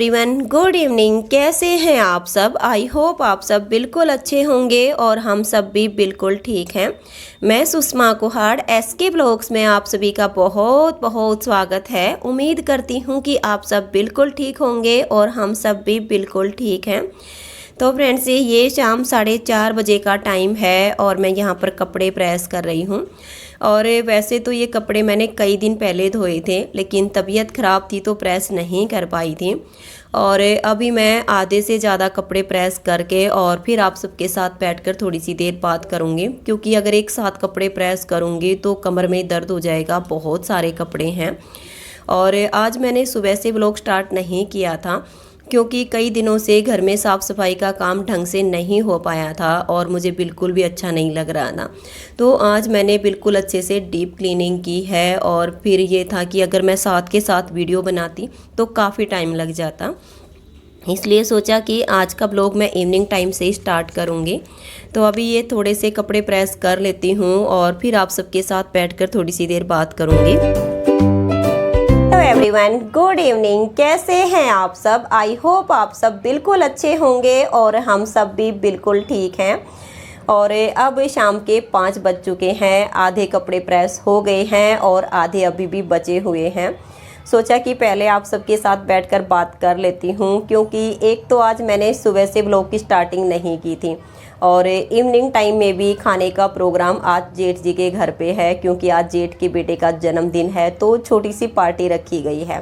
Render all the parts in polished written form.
Everyone, good evening. कैसे हैं आप सब? आई होप आप सब बिल्कुल अच्छे होंगे और हम सब भी बिल्कुल ठीक हैं। मैं सुषमा कुहाड़, एसके ब्लॉग्स में आप सभी का बहुत बहुत स्वागत है। उम्मीद करती हूँ कि आप सब बिल्कुल ठीक होंगे और हम सब भी बिल्कुल ठीक हैं। तो फ्रेंड्स, ये शाम 4:30 बजे का टाइम है और मैं यहाँ पर कपड़े प्रेस कर रही हूँ। और वैसे तो ये कपड़े मैंने कई दिन पहले धोए थे, लेकिन तबीयत ख़राब थी तो प्रेस नहीं कर पाई थी। और अभी मैं आधे से ज़्यादा कपड़े प्रेस करके और फिर आप सबके साथ बैठकर थोड़ी सी देर बात करूँगी, क्योंकि अगर एक साथ कपड़े प्रेस करूँगी तो कमर में दर्द हो जाएगा। बहुत सारे कपड़े हैं और आज मैंने सुबह से व्लॉग स्टार्ट नहीं किया था, क्योंकि कई दिनों से घर में साफ़ सफाई का काम ढंग से नहीं हो पाया था और मुझे बिल्कुल भी अच्छा नहीं लग रहा था। तो आज मैंने बिल्कुल अच्छे से डीप क्लीनिंग की है और फिर ये था कि अगर मैं साथ के साथ वीडियो बनाती तो काफ़ी टाइम लग जाता, इसलिए सोचा कि आज का ब्लॉग मैं इवनिंग टाइम से ही स्टार्ट करूँगी। तो अभी ये थोड़े से कपड़े प्रेस कर लेती हूँ और फिर आप सबके साथ बैठकर थोड़ी सी देर बात करूँगी। Everyone, good evening. कैसे हैं आप सब? आई होप आप सब बिल्कुल अच्छे होंगे और हम सब भी बिल्कुल ठीक हैं। और अब शाम के 5 बज चुके हैं। आधे कपड़े प्रेस हो गए हैं और आधे अभी भी बचे हुए हैं। सोचा कि पहले आप सबके साथ बैठकर बात कर लेती हूँ, क्योंकि एक तो आज मैंने सुबह से ब्लॉग की स्टार्टिंग नहीं की थी और इवनिंग टाइम में भी खाने का प्रोग्राम आज जेठ जी के घर पे है, क्योंकि आज जेठ के बेटे का जन्मदिन है तो छोटी सी पार्टी रखी गई है।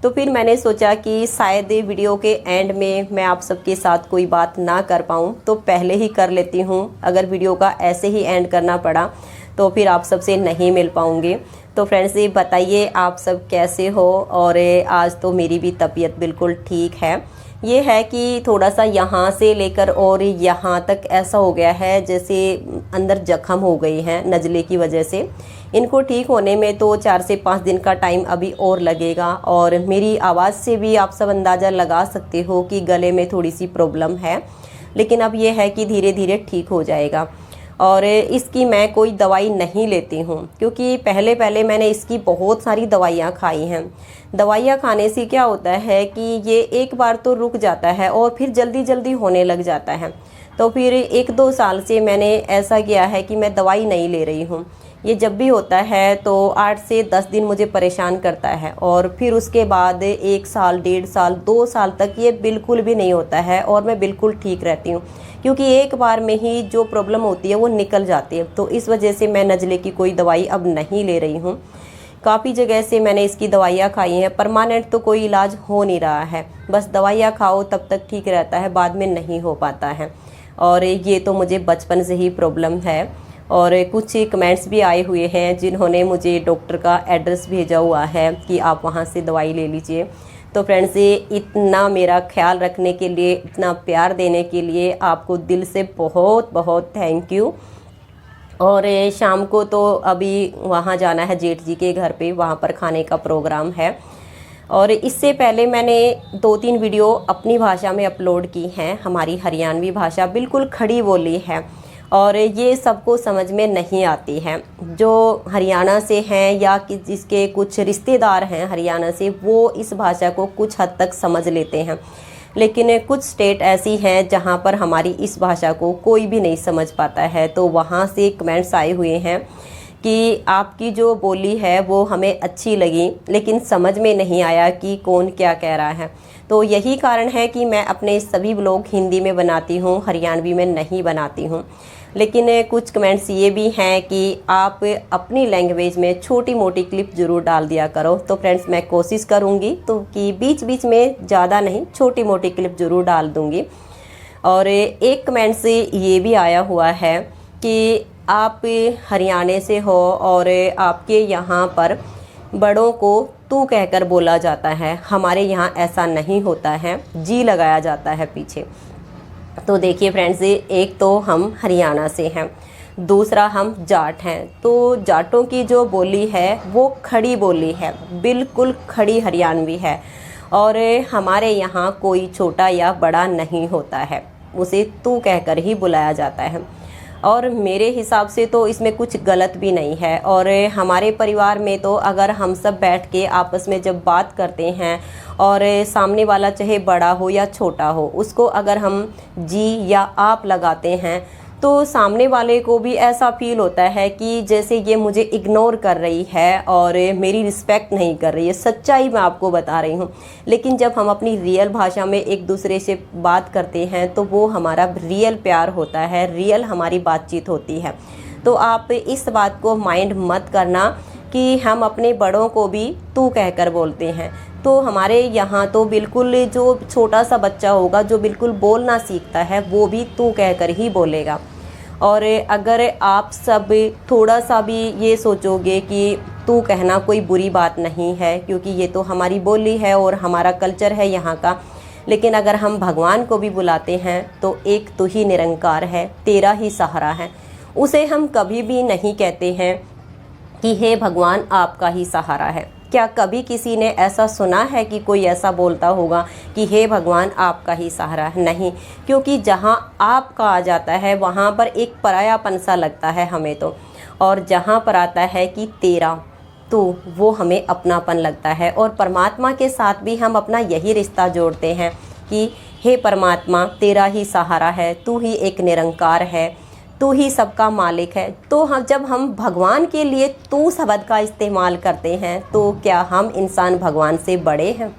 तो फिर मैंने सोचा कि शायद वीडियो के एंड में मैं आप सबके साथ कोई बात ना कर पाऊँ, तो पहले ही कर लेती हूँ। अगर वीडियो का ऐसे ही एंड करना पड़ा तो फिर आप सबसे नहीं मिल पाऊँगी। तो फ्रेंड्स, ये बताइए आप सब कैसे हो? और आज तो मेरी भी तबीयत बिल्कुल ठीक है। ये है कि थोड़ा सा यहाँ से लेकर और यहाँ तक ऐसा हो गया है जैसे अंदर जख्म हो गई हैं नज़ले की वजह से। इनको ठीक होने में तो 4 से 5 दिन का टाइम अभी और लगेगा। और मेरी आवाज़ से भी आप सब अंदाज़ा लगा सकते हो कि गले में थोड़ी सी प्रॉब्लम है, लेकिन अब ये है कि धीरे धीरे ठीक हो जाएगा। और इसकी मैं कोई दवाई नहीं लेती हूँ, क्योंकि पहले पहले मैंने इसकी बहुत सारी दवाइयाँ खाई हैं। दवाइयाँ खाने से क्या होता है कि ये एक बार तो रुक जाता है और फिर जल्दी जल्दी होने लग जाता है। तो फिर 1-2 साल से मैंने ऐसा किया है कि मैं दवाई नहीं ले रही हूँ। ये जब भी होता है तो 8 से 10 दिन मुझे परेशान करता है और फिर उसके बाद 1 साल, 1.5 साल, 2 साल तक ये बिल्कुल भी नहीं होता है और मैं बिल्कुल ठीक रहती हूँ, क्योंकि एक बार में ही जो प्रॉब्लम होती है वो निकल जाती है। तो इस वजह से मैं नज़ले की कोई दवाई अब नहीं ले रही हूँ। काफ़ी जगह से मैंने इसकी दवाइयाँ खाई हैं, परमानेंट तो कोई इलाज हो नहीं रहा है। बस दवाइयाँ खाओ तब तक ठीक रहता है, बाद में नहीं हो पाता है। और ये तो मुझे बचपन से ही प्रॉब्लम है। और कुछ कमेंट्स भी आए हुए हैं जिन्होंने मुझे डॉक्टर का एड्रेस भेजा हुआ है कि आप वहाँ से दवाई ले लीजिए। तो फ्रेंड्स, ये इतना मेरा ख्याल रखने के लिए, इतना प्यार देने के लिए आपको दिल से बहुत बहुत थैंक यू। और शाम को तो अभी वहाँ जाना है जेठ जी के घर पे, वहाँ पर खाने का प्रोग्राम है। और इससे पहले मैंने 2-3 वीडियो अपनी भाषा में अपलोड की हैं। हमारी हरियाणवी भाषा बिल्कुल खड़ी बोली है और ये सबको समझ में नहीं आती है। जो हरियाणा से हैं या कि जिसके कुछ रिश्तेदार हैं हरियाणा से, वो इस भाषा को कुछ हद तक समझ लेते हैं, लेकिन कुछ स्टेट ऐसी हैं जहाँ पर हमारी इस भाषा को कोई भी नहीं समझ पाता है। तो वहाँ से कमेंट्स आए हुए हैं कि आपकी जो बोली है वो हमें अच्छी लगी, लेकिन समझ में नहीं आया कि कौन क्या कह रहा है। तो यही कारण है कि मैं अपने सभी ब्लॉग हिंदी में बनाती हूँ, हरियाणवी में नहीं बनाती हूँ। लेकिन कुछ कमेंट्स ये भी हैं कि आप अपनी लैंग्वेज में छोटी मोटी क्लिप ज़रूर डाल दिया करो। तो फ्रेंड्स, मैं कोशिश करूँगी तो कि बीच बीच में ज़्यादा नहीं, छोटी मोटी क्लिप ज़रूर डाल दूँगी। और एक कमेंट से ये भी आया हुआ है कि आप हरियाणा से हो और आपके यहाँ पर बड़ों को तू कहकर बोला जाता है, हमारे यहाँ ऐसा नहीं होता है, जी लगाया जाता है पीछे। तो देखिए फ्रेंड्स, एक तो हम हरियाणा से हैं, दूसरा हम जाट हैं। तो जाटों की जो बोली है वो खड़ी बोली है, बिल्कुल खड़ी हरियाणवी है। और हमारे यहाँ कोई छोटा या बड़ा नहीं होता है, उसे तू कहकर ही बुलाया जाता है। और मेरे हिसाब से तो इसमें कुछ गलत भी नहीं है। और हमारे परिवार में तो अगर हम सब बैठ के आपस में जब बात करते हैं और सामने वाला चाहे बड़ा हो या छोटा हो, उसको अगर हम जी या आप लगाते हैं तो सामने वाले को भी ऐसा फील होता है कि जैसे ये मुझे इग्नोर कर रही है और मेरी रिस्पेक्ट नहीं कर रही है। सच्चाई मैं आपको बता रही हूँ। लेकिन जब हम अपनी रियल भाषा में एक दूसरे से बात करते हैं तो वो हमारा रियल प्यार होता है, रियल हमारी बातचीत होती है। तो आप इस बात को माइंड मत करना कि हम अपने बड़ों को भी तू कहकर बोलते हैं। तो हमारे यहाँ तो बिल्कुल जो छोटा सा बच्चा होगा जो बिल्कुल बोलना सीखता है वो भी तू कहकर ही बोलेगा। और अगर आप सब थोड़ा सा भी ये सोचोगे कि तू कहना कोई बुरी बात नहीं है, क्योंकि ये तो हमारी बोली है और हमारा कल्चर है यहाँ का। लेकिन अगर हम भगवान को भी बुलाते हैं तो एक तू ही निरंकार है, तेरा ही सहारा है। उसे हम कभी भी नहीं कहते हैं कि हे भगवान आपका ही सहारा है। क्या कभी किसी ने ऐसा सुना है कि कोई ऐसा बोलता होगा कि हे भगवान आपका ही सहारा है? नहीं, क्योंकि जहाँ आपका आ जाता है वहाँ पर एक परायापन सा लगता है हमें तो। और जहाँ पर आता है कि तेरा, तो वो हमें अपनापन लगता है। और परमात्मा के साथ भी हम अपना यही रिश्ता जोड़ते हैं कि हे परमात्मा तेरा ही सहारा है, तू ही एक निरंकार है, तू ही सबका मालिक है। तो जब हम भगवान के लिए तू शब्द का इस्तेमाल करते हैं तो क्या हम इंसान भगवान से बड़े हैं?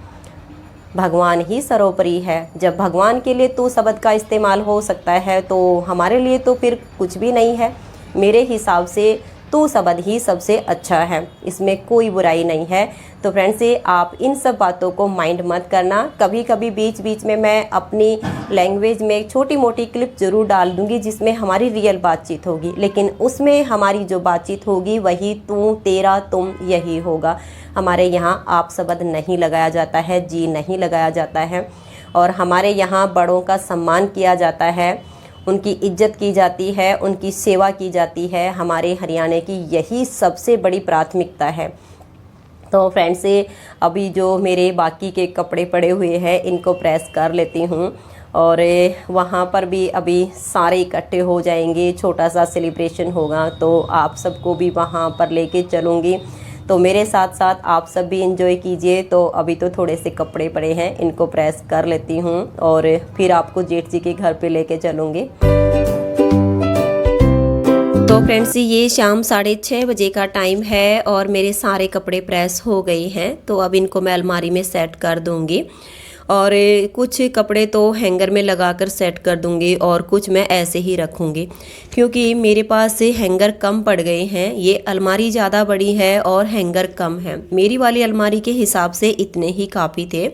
भगवान ही सर्वोपरि है। जब भगवान के लिए तू शब्द का इस्तेमाल हो सकता है तो हमारे लिए तो फिर कुछ भी नहीं है। मेरे हिसाब से तू शब्द ही सबसे अच्छा है, इसमें कोई बुराई नहीं है। तो फ्रेंड्स, आप इन सब बातों को माइंड मत करना। कभी कभी बीच बीच में मैं अपनी लैंग्वेज में एक छोटी मोटी क्लिप ज़रूर डाल दूँगी जिसमें हमारी रियल बातचीत होगी, लेकिन उसमें हमारी जो बातचीत होगी वही तू, तेरा, तुम यही होगा। हमारे यहाँ आप शब्द नहीं लगाया जाता है, जी नहीं लगाया जाता है। और हमारे यहाँ बड़ों का सम्मान किया जाता है, उनकी इज्जत की जाती है, उनकी सेवा की जाती है। हमारे हरियाणा की यही सबसे बड़ी प्राथमिकता है। तो फ्रेंड्स, अभी जो मेरे बाकी के कपड़े पड़े हुए हैं इनको प्रेस कर लेती हूँ और वहाँ पर भी अभी सारे इकट्ठे हो जाएंगे, छोटा सा सेलिब्रेशन होगा तो आप सबको भी वहाँ पर लेके चलूँगी। तो मेरे साथ साथ आप सब भी एंजॉय कीजिए। तो अभी तो थोड़े से कपड़े पड़े हैं, इनको प्रेस कर लेती हूँ और फिर आपको जेठ जी के घर पे लेके चलूँगी। तो फ्रेंड्स, ये शाम 6:30 बजे का टाइम है और मेरे सारे कपड़े प्रेस हो गए हैं। तो अब इनको मैं अलमारी में सेट कर दूँगी और कुछ कपड़े तो हैंगर में लगाकर सेट कर दूंगी और कुछ मैं ऐसे ही रखूंगी, क्योंकि मेरे पास से हैंगर कम पड़ गए हैं। ये अलमारी ज़्यादा बड़ी है और हैंगर कम है। मेरी वाली अलमारी के हिसाब से इतने ही काफ़ी थे,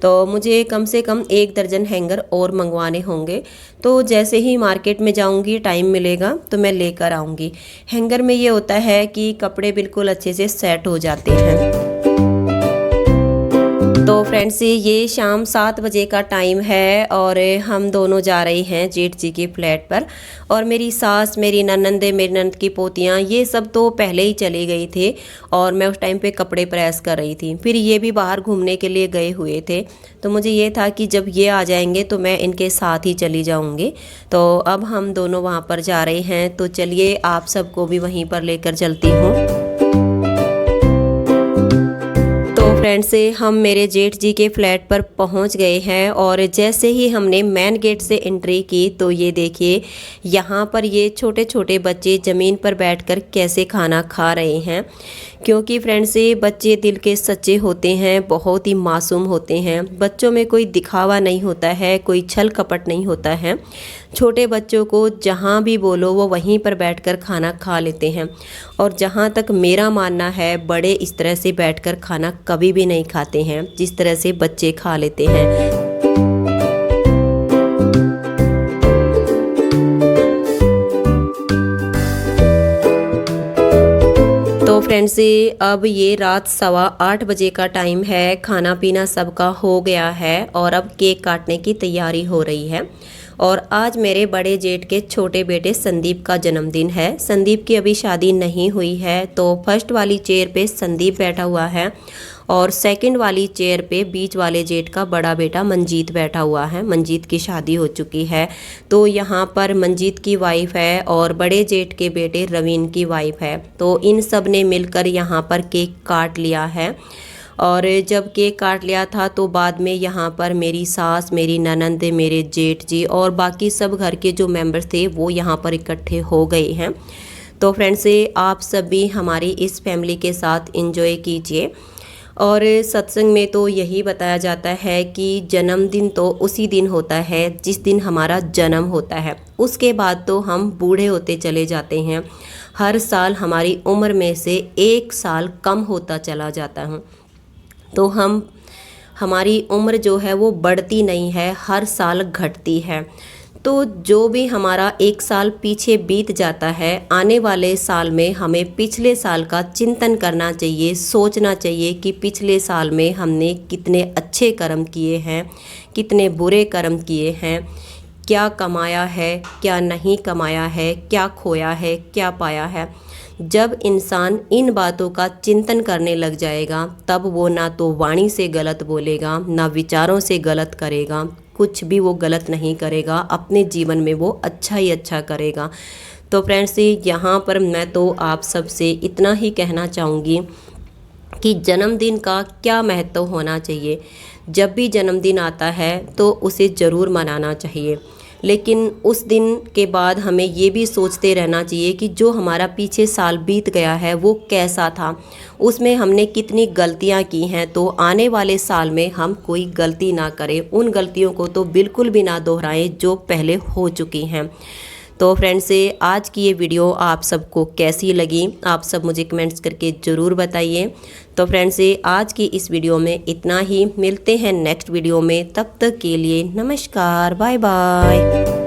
तो मुझे कम से कम 1 दर्जन हैंगर और मंगवाने होंगे। तो जैसे ही मार्केट में जाऊंगी, टाइम मिलेगा तो मैं लेकर आऊँगी। हैंगर में ये होता है कि कपड़े बिल्कुल अच्छे से सेट हो जाते हैं। तो फ्रेंड्स, ये शाम 7 बजे का टाइम है और हम दोनों जा रहे हैं जेठ जी के फ्लैट पर। और मेरी सास, मेरी ननंदे, मेरी ननद की पोतियाँ, ये सब तो पहले ही चले गई थे और मैं उस टाइम पे कपड़े प्रेस कर रही थी। फिर ये भी बाहर घूमने के लिए गए हुए थे, तो मुझे ये था कि जब ये आ जाएंगे तो मैं इनके साथ ही चली जाऊँगी। तो अब हम दोनों वहाँ पर जा रहे हैं, तो चलिए आप सबको भी वहीं पर लेकर चलती हूँ। फ्रेंड्स, हम मेरे जेठ जी के फ्लैट पर पहुंच गए हैं और जैसे ही हमने मेन गेट से एंट्री की तो ये देखिए, यहाँ पर ये छोटे छोटे बच्चे ज़मीन पर बैठकर कैसे खाना खा रहे हैं। क्योंकि फ्रेंड्स, ये बच्चे दिल के सच्चे होते हैं, बहुत ही मासूम होते हैं। बच्चों में कोई दिखावा नहीं होता है, कोई छल कपट नहीं होता है। छोटे बच्चों को जहाँ भी बोलो वो वहीं पर बैठकर खाना खा लेते हैं। और जहाँ तक मेरा मानना है, बड़े इस तरह से बैठकर खाना कभी भी नहीं खाते हैं जिस तरह से बच्चे खा लेते हैं। तो फ्रेंड्स, अब ये रात 8:15 बजे का टाइम है। खाना पीना सबका हो गया है और अब केक काटने की तैयारी हो रही है। और आज मेरे बड़े जेठ के छोटे बेटे संदीप का जन्मदिन है। संदीप की अभी शादी नहीं हुई है, तो फर्स्ट वाली चेयर पे संदीप बैठा हुआ है और सेकंड वाली चेयर पे बीच वाले जेठ का बड़ा बेटा मंजीत बैठा हुआ है। मंजीत की शादी हो चुकी है, तो यहाँ पर मंजीत की वाइफ है और बड़े जेठ के बेटे रवीन की वाइफ है। तो इन सब ने मिलकर यहाँ पर केक काट लिया है। और जब केक काट लिया था तो बाद में यहाँ पर मेरी सास, मेरी ननंद, मेरे जेठ जी और बाकी सब घर के जो मेंबर्स थे वो यहाँ पर इकट्ठे हो गए हैं। तो फ्रेंड्स, आप सभी हमारी इस फैमिली के साथ एंजॉय कीजिए। और सत्संग में तो यही बताया जाता है कि जन्मदिन तो उसी दिन होता है जिस दिन हमारा जन्म होता है, उसके बाद तो हम बूढ़े होते चले जाते हैं। हर साल हमारी उम्र में से 1 साल कम होता चला जाता है। तो हमारी उम्र जो है वो बढ़ती नहीं है, हर साल घटती है। तो जो भी हमारा 1 साल पीछे बीत जाता है, आने वाले साल में हमें पिछले साल का चिंतन करना चाहिए, सोचना चाहिए कि पिछले साल में हमने कितने अच्छे कर्म किए हैं, कितने बुरे कर्म किए हैं, क्या कमाया है, क्या नहीं कमाया है, क्या खोया है, क्या पाया है। जब इंसान इन बातों का चिंतन करने लग जाएगा तब वो ना तो वाणी से गलत बोलेगा, ना विचारों से गलत करेगा, कुछ भी वो गलत नहीं करेगा, अपने जीवन में वो अच्छा ही अच्छा करेगा। तो फ्रेंड्स, यहाँ पर मैं तो आप सबसे इतना ही कहना चाहूँगी कि जन्मदिन का क्या महत्व होना चाहिए। जब भी जन्मदिन आता है तो उसे ज़रूर मनाना चाहिए, लेकिन उस दिन के बाद हमें ये भी सोचते रहना चाहिए कि जो हमारा पीछे साल बीत गया है वो कैसा था, उसमें हमने कितनी गलतियां की हैं। तो आने वाले साल में हम कोई गलती ना करें, उन गलतियों को तो बिल्कुल भी ना दोहराएं जो पहले हो चुकी हैं। तो फ्रेंड्स, आज की ये वीडियो आप सबको कैसी लगी, आप सब मुझे कमेंट्स करके ज़रूर बताइए। तो फ्रेंड्स, आज की इस वीडियो में इतना ही, मिलते हैं नेक्स्ट वीडियो में। तब तक के लिए नमस्कार, बाय बाय।